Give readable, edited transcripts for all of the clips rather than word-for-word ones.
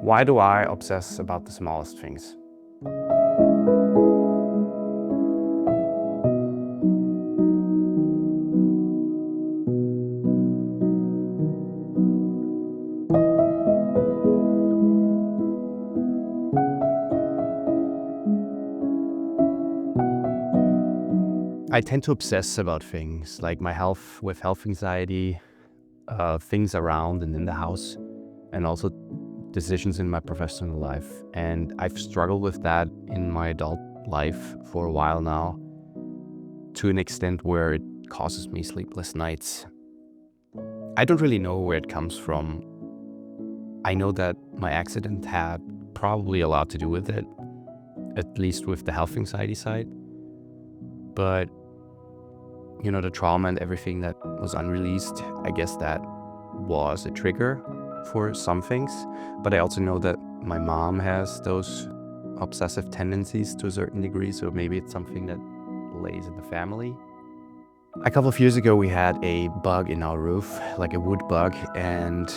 Why do I obsess about the smallest things? I tend to obsess about things like my health with health anxiety, things around and in the house, and also decisions in my professional life. And I've struggled with that in my adult life for a while now, to an extent where it causes me sleepless nights. I don't really know where it comes from. I know that my accident had probably a lot to do with it, at least with the health anxiety side. But the trauma and everything that was unreleased, I guess that was a trigger for some things. But I also know that my mom has those obsessive tendencies to a certain degree, so maybe it's something that lays in the family. A couple of years ago, we had a bug in our roof, like a wood bug, and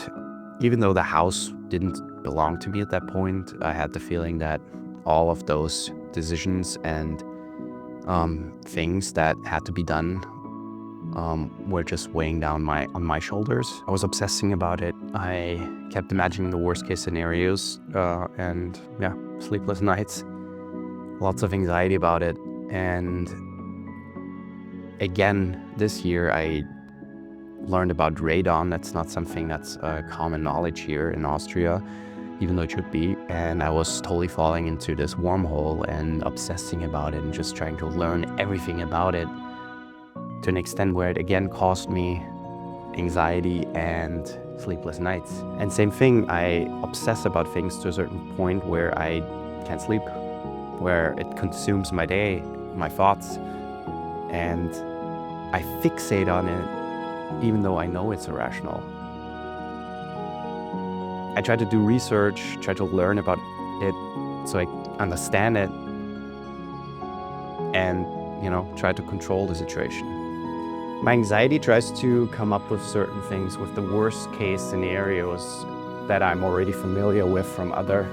even though the house didn't belong to me at that point, I had the feeling that all of those decisions and things that had to be done were just weighing down on my shoulders. I was obsessing about it. I kept imagining the worst case scenarios, and sleepless nights, lots of anxiety about it. And again, this year I learned about radon. That's not something that's common knowledge here in Austria, even though it should be. And I was totally falling into this wormhole and obsessing about it and just trying to learn everything about it, to an extent where it again caused me anxiety and sleepless nights. And same thing, I obsess about things to a certain point where I can't sleep, where it consumes my day, my thoughts, and I fixate on it even though I know it's irrational. I try to do research, try to learn about it so I understand it and, try to control the situation. My anxiety tries to come up with certain things, with the worst case scenarios that I'm already familiar with from other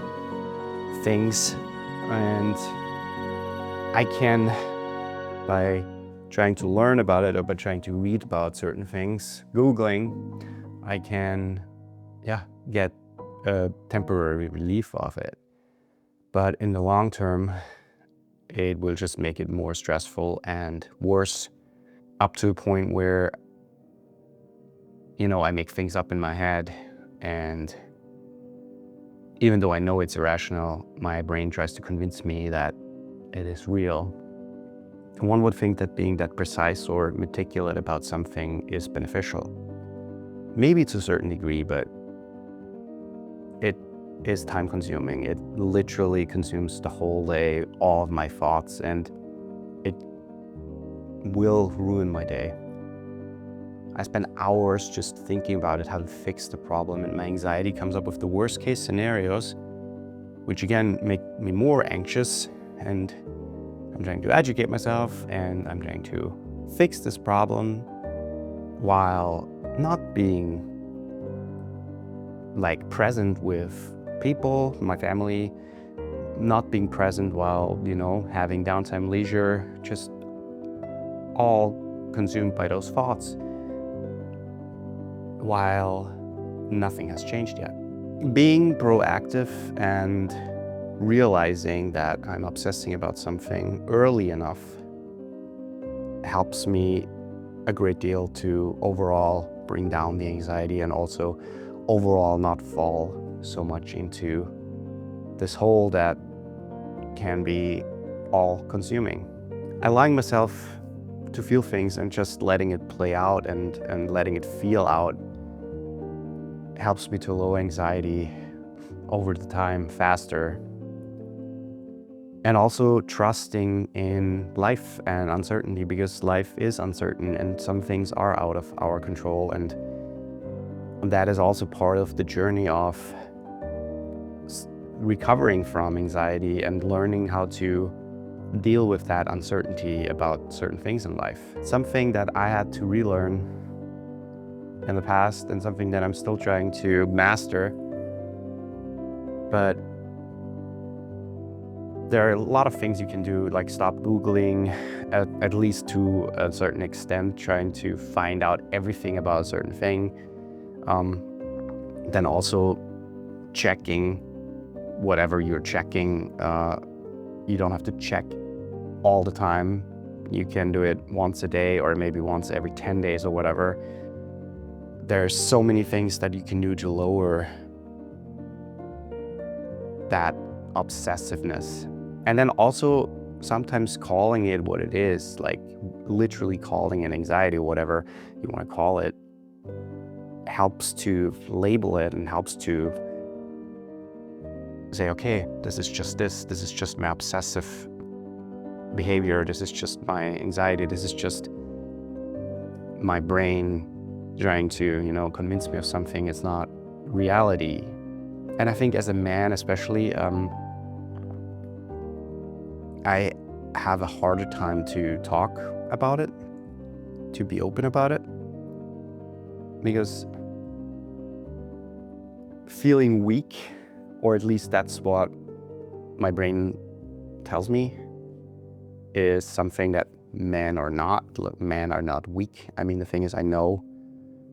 things. And I can, by trying to learn about it or by trying to read about certain things, Googling, I can, get a temporary relief of it. But in the long term, it will just make it more stressful and worse, up to a point where, I make things up in my head, and even though I know it's irrational, my brain tries to convince me that it is real. One would think that being that precise or meticulous about something is beneficial. Maybe to a certain degree, but it is time consuming. It literally consumes the whole day, all of my thoughts, and it will ruin my day. I spend hours just thinking about it, how to fix the problem, and my anxiety comes up with the worst case scenarios, which again make me more anxious, and I'm trying to educate myself and I'm trying to fix this problem while not being present with people, my family, not being present while, having downtime, leisure, just all consumed by those thoughts, while nothing has changed yet. Being proactive and realizing that I'm obsessing about something early enough helps me a great deal to overall bring down the anxiety and also overall not fall so much into this hole that can be all-consuming. Allowing myself to feel things and just letting it play out and letting it feel out helps me to lower anxiety over the time faster. And also trusting in life and uncertainty, because life is uncertain and some things are out of our control, and that is also part of the journey of recovering from anxiety and learning how to deal with that uncertainty about certain things in life. Something that I had to relearn in the past and something that I'm still trying to master But there are a lot of things you can do, like stop Googling, at least to a certain extent, trying to find out everything about a certain thing. Then also checking whatever you're checking. You don't have to check all the time. You can do it once a day or maybe once every 10 days or whatever. There's so many things that you can do to lower that obsessiveness. And then also sometimes calling it what it is, like literally calling it anxiety or whatever you want to call it, helps to label it and helps to say, okay, this is just my obsessive behavior, this is just my anxiety, this is just my brain trying to, convince me of something. It's not reality. And I think as a man especially, I have a harder time to talk about it, to be open about it, because feeling weak, or at least that's what my brain tells me, is something that men are not. Men are not weak. I mean, the thing is, I know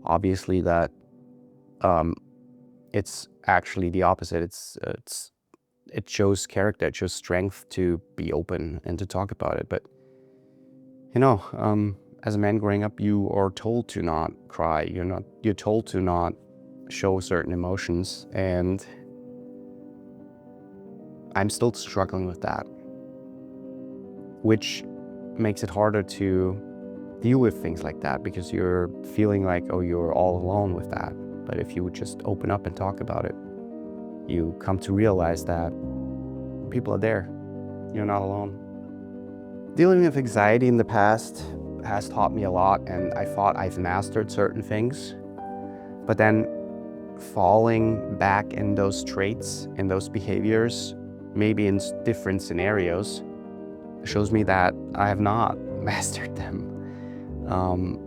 obviously that it's actually the opposite. It shows character, it shows strength to be open and to talk about it. But as a man growing up, you are told to not cry. You're told to not show certain emotions, and I'm still struggling with that, which makes it harder to deal with things like that, because you're feeling like, oh, you're all alone with that. But if you would just open up and talk about it, you come to realize that people are there. You're not alone. Dealing with anxiety in the past has taught me a lot, and I thought I've mastered certain things. But then falling back in those traits, in those behaviors, maybe in different scenarios, shows me that I have not mastered them.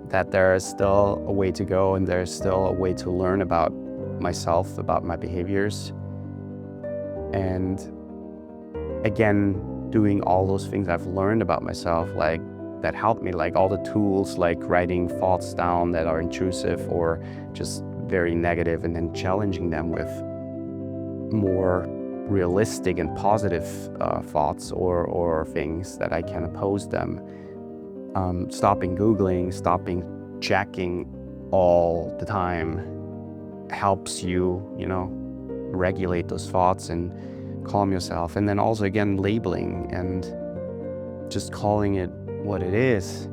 That there is still a way to go, and there's still a way to learn about myself, about my behaviors. And again, doing all those things I've learned about myself, like that helped me, like all the tools, like writing thoughts down that are intrusive or just very negative, and then challenging them with more realistic and positive thoughts or things that I can oppose them. Stopping Googling, stopping checking all the time helps you, regulate those thoughts and calm yourself. And then also, again, labeling and just calling it what it is.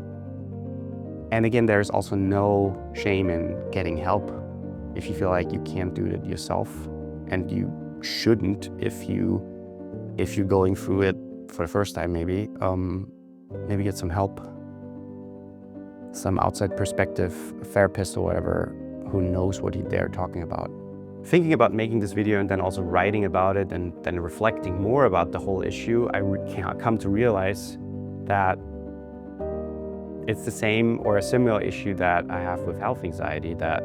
And again, there's also no shame in getting help if you feel like you can't do it yourself, and you shouldn't if you're going through it for the first time. Maybe get some help, some outside perspective, a therapist or whatever, who knows what they're talking about. Thinking about making this video and then also writing about it and then reflecting more about the whole issue, I come to realize that it's the same or a similar issue that I have with health anxiety, that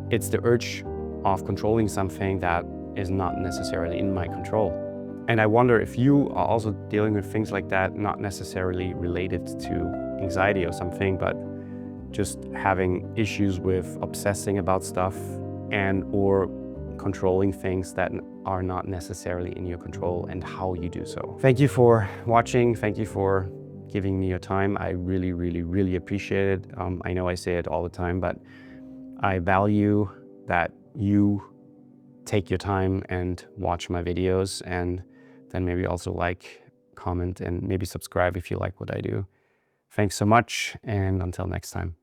it's the urge of controlling something that is not necessarily in my control. And I wonder if you are also dealing with things like that, not necessarily related to anxiety or something, but just having issues with obsessing about stuff and or controlling things that are not necessarily in your control, and how you do so. Thank you for watching. Thank you for giving me your time. I really, really, really appreciate it. I know I say it all the time, but I value that you take your time and watch my videos, and then maybe also like, comment, and maybe subscribe if you like what I do. Thanks so much, and until next time.